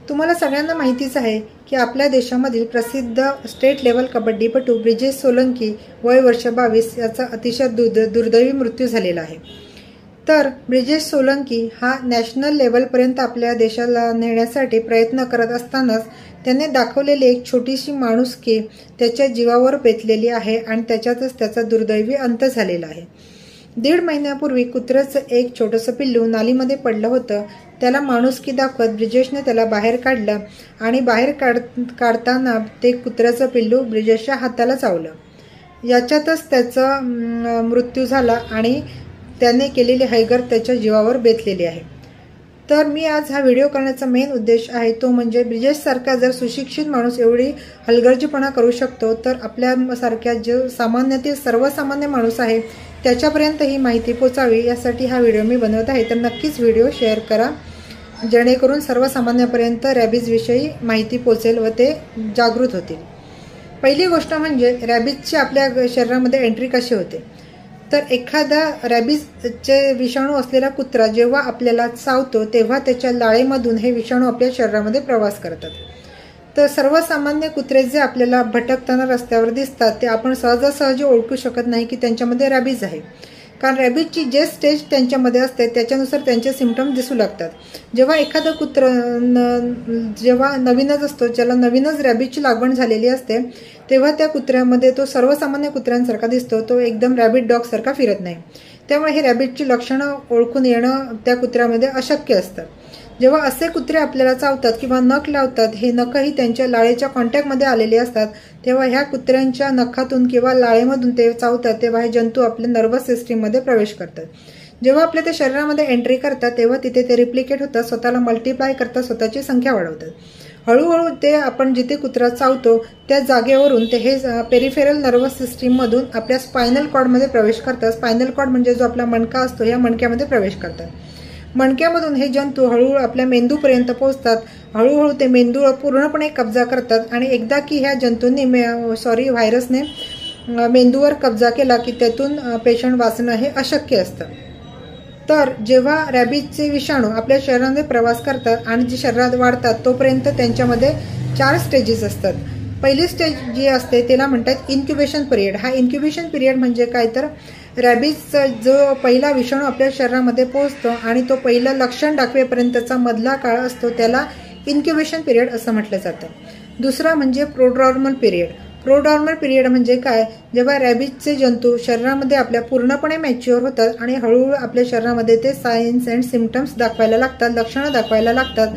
तुम्हाला सगळ्यांना माहितीच आहे की आपल्या देशामधील प्रसिद्ध स्टेट लेवल कबड्डीपटू ब्रिजेश सोलंकी वय वर्ष 22 याचा अतिशय दुर्दैवी मृत्यू झालेला आहे। तर ब्रिजेश सोलंकी हा नॅशनल लेवलपर्यंत आपल्या देशाला नेण्यासाठी प्रयत्न करत असतानाच त्याने दाखवलेली एक छोटीशी माणुसकी त्याच्या जीवावर बेतलेली आहे आणि त्याच्यातच त्याचा दुर्दैवी अंत झालेला आहे। 1.5 महिन्यापूर्वी कुत्र्याचं एक छोटंसं पिल्लू नालीमध्ये पडलं होतं। त्याला माणुसकी दाखवत ब्रिजेशने त्याला बाहेर काढलं आणि बाहेर काढताना ते कुत्र्याचं पिल्लू ब्रिजेशच्या हाताला चावलं। याच्यातच त्याचा मृत्यू झाला आणि त्याने केलेली हैगर त्याच्या जीवावर बेतलेली आहे। तर मी आज हा व्हिडिओ करण्याचा मेन उद्देश आहे तो म्हणजे ब्रिजेश सारखा जर सुशिक्षित माणूस एवढी हलगर्जीपणा करू शकतो तर आपल्यासारख्या जो सामान्यातील सर्वसामान्य माणूस आहे त्याच्यापर्यंत ही माहिती पोचावी यासाठी हा व्हिडिओ मी बनवत आहे। तर नक्कीच व्हिडिओ शेअर करा जेणेकरून सर्वसामान्यापर्यंत रॅबिजविषयी माहिती पोचेल व ते जागृत होतील। पहिली गोष्ट म्हणजे रॅबिजची आपल्या शरीरामध्ये एंट्री कशी होते। तर एखादा रॅबिजचे विषाणू असलेला कुत्रा जेव्हा आपल्याला चावतो तेव्हा त्याच्या लाळेमधून हे विषाणू आपल्या शरीरामध्ये प्रवास करतात। तर सर्वसामान्य कुत्रे जे आपल्याला भटकताना रस्त्यावर दिसतात ते आपण सहजासहजी ओळखू शकत नाही की त्यांच्यामध्ये रॅबिज आहे, कारण रॅबिजची जे स्टेज त्यांच्यामध्ये असते त्याच्यानुसार त्यांचे सिम्पटम्स दिसू लागतात। जेव्हा एखादा कुत्रा जेव्हा नवीनच असतो, ज्याला नवीनच रॅबिजची लागण झालेली असते, तेव्हा त्या कुत्र्यामध्ये तो सर्वसामान्य कुत्र्यांसारखा दिसतो, तो एकदम रॅबिट डॉग सारखा फिरत नाही। त्यामुळे हे रॅबिजची लक्षणं ओळखून येणं त्या कुत्र्यामध्ये अशक्य असतं। जेव्हा असे कुत्रे आपल्याला चावतात किंवा नख लावतात, हे नखही त्यांच्या लाळेच्या कॉन्टॅक्टमध्ये आलेले असतात, तेव्हा ह्या कुत्र्यांच्या नखातून किंवा लाळेमधून ते चावतात तेव्हा हे जंतू आपल्या नर्वस सिस्टीममध्ये प्रवेश करतात। जेव्हा आपल्या ते शरीरामध्ये एंट्री करतात तेव्हा तिथे ते रिप्लिकेट होतात, स्वतःला मल्टिप्लाय करतात, स्वतःची संख्या वाढवतात। हळूहळू ते आपण जिथे कुत्रा चावतो त्या जागेवरून ते हे पेरिफेरल नर्वस सिस्टीममधून आपल्या स्पायनल कॉर्डमध्ये प्रवेश करतात। स्पायनल कॉर्ड म्हणजे जो आपला मणका असतो या मणक्यामध्ये प्रवेश करतात। मणक्यामधून हे जंतू हळूहळू आपल्या मेंदूपर्यंत पोहोचतात। हळूहळू ते मेंदूवर पूर्णपणे कब्जा करतात आणि एकदा की ह्या जंतूंनी व्हायरसने मेंदूवर कब्जा केला की त्यातून पेशंट वाचणं हे अशक्य असतं। तर जेव्हा रॅबिजचे विषाणू आपल्या शरीरामध्ये प्रवास करतात आणि जे शरीरात वाढतात तोपर्यंत त्यांच्यामध्ये 4 स्टेजेस असतात। पहिली स्टेज जी असते त्याला म्हणतात इन्क्युबेशन पिरियड। हा इन्क्युबेशन पिरियड म्हणजे काय तर रॅबिजचा जो पहिला विषाणू आपल्या शरीरामध्ये पोहोचतो आणि तो पहिलं लक्षण दाखवेपर्यंतचा मधला काळ असतो त्याला इन्क्युबेशन पिरियड असं म्हटलं जातं। दुसरा म्हणजे प्रोड्रॉर्मल पिरियड। प्रोड्रॉर्मल पिरियड म्हणजे काय, जेव्हा रॅबिजचे जंतू शरीरामध्ये आपल्या पूर्णपणे मॅच्युअर होतात आणि हळूहळू आपल्या शरीरामध्ये ते सायन्स अँड सिम्पटम्स दाखवायला लागतात, लक्षणं दाखवायला लागतात।